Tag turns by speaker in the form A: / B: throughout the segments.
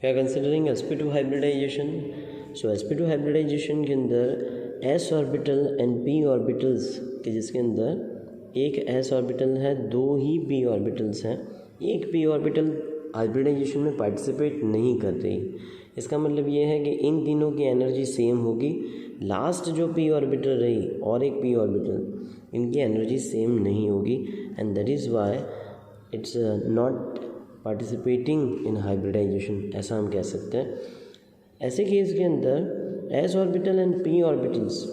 A: We are considering sp2 hybridization. So sp2 hybridization के अंदर s orbital and p orbitals के जिसके अंदर एक s ऑर्बिटल है, दो ही p ऑर्बिटल्स हैं. एक p ऑर्बिटल हाइब्रिडाइजेशन में पार्टिसिपेट नहीं कर रही. इसका मतलब ये है कि इन तीनों की एनर्जी सेम होगी. लास्ट जो p ऑर्बिटल रही और एक p ऑर्बिटल, इनकी एनर्जी सेम नहीं होगी and that is why it's not participating in hybridization, ऐसा हम कह सकते हैं. ऐसे केस के अंदर s orbital and p orbitals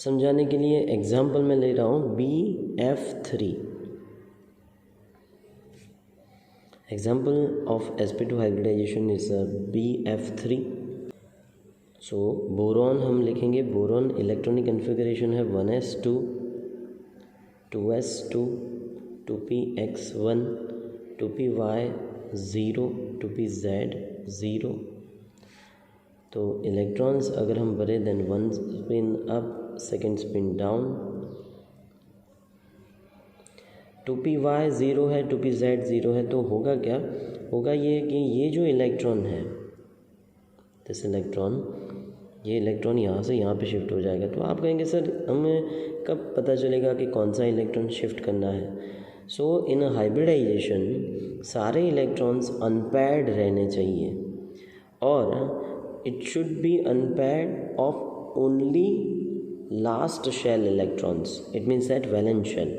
A: समझाने के लिए एग्जांपल मैं ले रहा हूँ BF3. Example of sp2 hybridization is BF3. So boron हम लिखेंगे. बोरॉन इलेक्ट्रॉनिक कन्फिगरेशन है 1s2, 2s2, 2px1, 2py0, 2pz0. तो इलेक्ट्रॉन्स अगर हम भरे then 1 spin up, second spin down. 2py0 है, 2pz0 है. तो होगा क्या? होगा ये कि ये जो इलेक्ट्रॉन है, दिस इलेक्ट्रॉन, ये इलेक्ट्रॉन यहाँ से यहाँ पे शिफ्ट हो जाएगा. तो आप कहेंगे सर हमें कब पता चलेगा कि कौन सा इलेक्ट्रॉन शिफ्ट करना है? सो इन हाइब्रिडाइजेशन सारे इलेक्ट्रॉन्स अनपेयर्ड रहने चाहिए और it should be unpaired of only last shell electrons. It means that valence shell.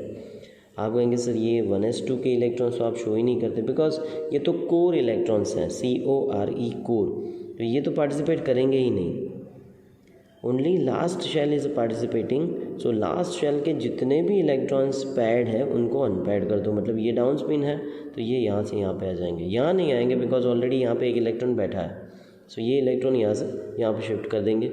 A: आप कहेंगे सर ये 1s2 के इलेक्ट्रॉन्स तो आप शो ही नहीं करते, बिकॉज ये तो कोर इलेक्ट्रॉन्स हैं, CORE कोर, तो ये तो पार्टिसिपेट करेंगे ही नहीं. Only last shell is participating. So last shell के जितने भी इलेक्ट्रॉन्स पैड है उनको अनपैड कर दो. मतलब ये डाउन स्पिन है तो ये यहाँ से यहाँ पे आ जाएंगे. यहाँ नहीं आएंगे बिकॉज ऑलरेडी यहाँ पे एक इलेक्ट्रॉन बैठा है. सो ये इलेक्ट्रॉन यहाँ से यहाँ पे शिफ्ट कर देंगे.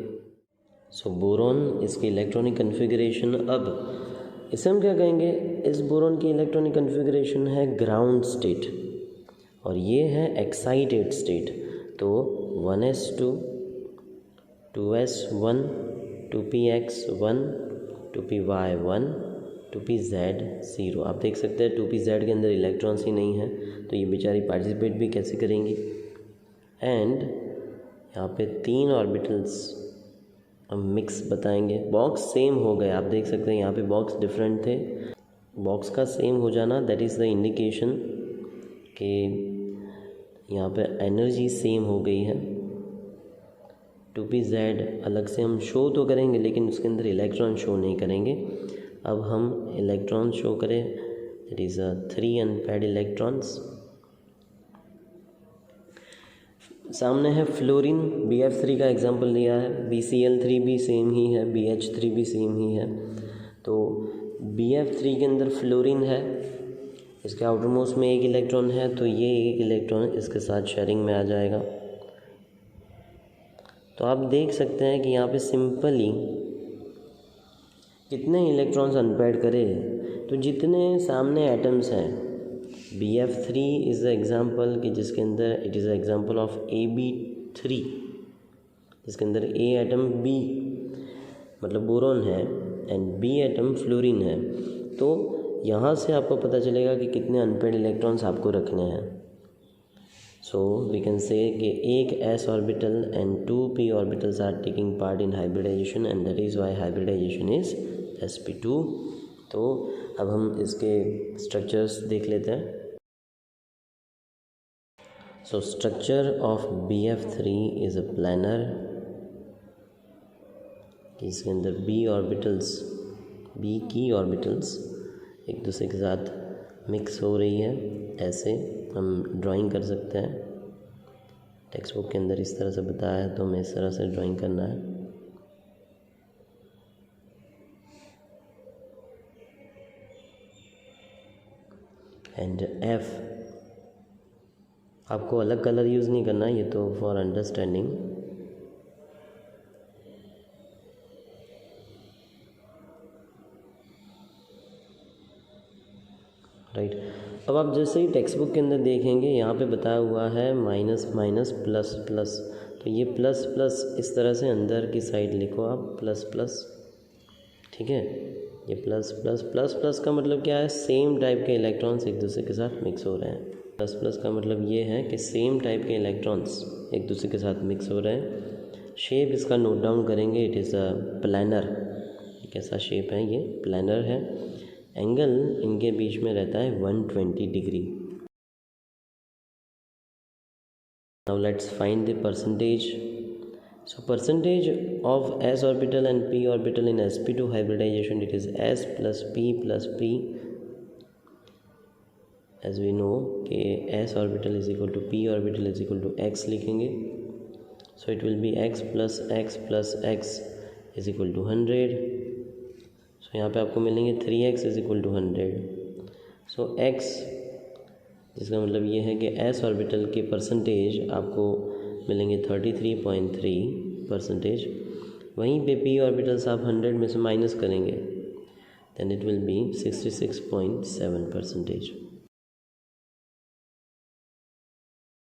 A: सो बोरॉन, इसकी इलेक्ट्रॉनिक कन्फिगरेशन, अब इसे हम क्या कहेंगे? इस बोरॉन की इलेक्ट्रॉनिक कन्फिगरेशन है ग्राउंड स्टेट और ये है एक्साइटेड स्टेट. तो 1s2, 2s1, 2px1, 2py1, 2pz0. आप देख सकते हैं 2pz के अंदर इलेक्ट्रॉन्स ही नहीं हैं, तो ये बेचारी पार्टिसिपेट भी कैसे करेंगी. एंड यहाँ पे 3 ऑर्बिटल्स हम मिक्स बताएंगे. बॉक्स सेम हो गए, आप देख सकते हैं यहाँ पे बॉक्स डिफरेंट थे. बॉक्स का सेम हो जाना दैट इज़ द इंडिकेशन कि यहाँ पे एनर्जी सेम हो गई है. 2pz अलग से हम शो तो करेंगे लेकिन उसके अंदर इलेक्ट्रॉन शो नहीं करेंगे. अब हम इलेक्ट्रॉन शो करें, दैट इज़ 3 अनपेयर्ड इलेक्ट्रॉन्स. सामने है फ्लोरीन, BF3 का एग्जांपल लिया है. BCl3 भी सेम ही है, BH3 भी सेम ही है. तो BF3 के अंदर फ्लोरीन है, इसके आउटर मोस्ट में एक इलेक्ट्रॉन है, तो ये एक इलेक्ट्रॉन इसके साथ शेयरिंग में आ जाएगा. तो आप देख सकते हैं कि यहाँ पे सिंपली कितने इलेक्ट्रॉन्स अनपेयर्ड करें. तो जितने सामने एटम्स हैं, BF3 इज़ द एग्जाम्पल कि जिसके अंदर it is a example of AB3, जिसके अंदर A एटम B मतलब बोरॉन है एंड B एटम फ्लोरीन है. तो यहाँ से आपको पता चलेगा कि कितने अनपेयर्ड इलेक्ट्रॉन्स आपको रखने हैं. सो वी कैन से कि एक s orbital and 2 p orbitals are taking part in hybridization and that is why hybridization is sp2. तो अब हम इसके स्ट्रक्चर्स देख लेते हैं. So structure of BF3 is a planar. इसके अंदर B की ऑर्बिटल्स एक दूसरे के साथ मिक्स हो रही है. ऐसे हम ड्राइंग कर सकते हैं. टेक्स्ट बुक के अंदर इस तरह से बताया है तो हमें इस तरह से ड्राइंग करना है. एंड F आपको अलग कलर यूज़ नहीं करना, ये तो फॉर अंडरस्टैंडिंग. राइट. अब आप जैसे ही टेक्स्ट बुक के अंदर देखेंगे यहाँ पे बताया हुआ है माइनस माइनस प्लस प्लस. तो ये प्लस प्लस इस तरह से अंदर की साइड लिखो आप, प्लस प्लस. ठीक है, ये प्लस प्लस प्लस प्लस का मतलब क्या है? सेम टाइप के इलेक्ट्रॉन्स एक दूसरे के साथ मिक्स हो रहे हैं. प्लस प्लस का मतलब ये है कि सेम टाइप के इलेक्ट्रॉन्स एक दूसरे के साथ मिक्स हो रहे हैं। शेप इसका नोट डाउन करेंगे, इट इज़ अ प्लैनर। कैसा शेप है ये? प्लैनर है। एंगल इनके बीच में रहता है 120 degree. Now let's find the percentage. So percentage of s orbital and p orbital in sp2 hybridization, it is s plus p. As we know कि s orbital is equal to p orbital is equal to x लिखेंगे। So it will be x plus x is equal to 100। So यहाँ पे आपको मिलेंगे 3x is equal to 100। So x, जिसका मतलब ये है कि s ऑर्बिटल के परसेंटेज आपको मिलेंगे 33.3%। वहीं पे p ऑर्बिटल्स आप 100 में से माइनस करेंगे, देन इट विल बी 66.7%।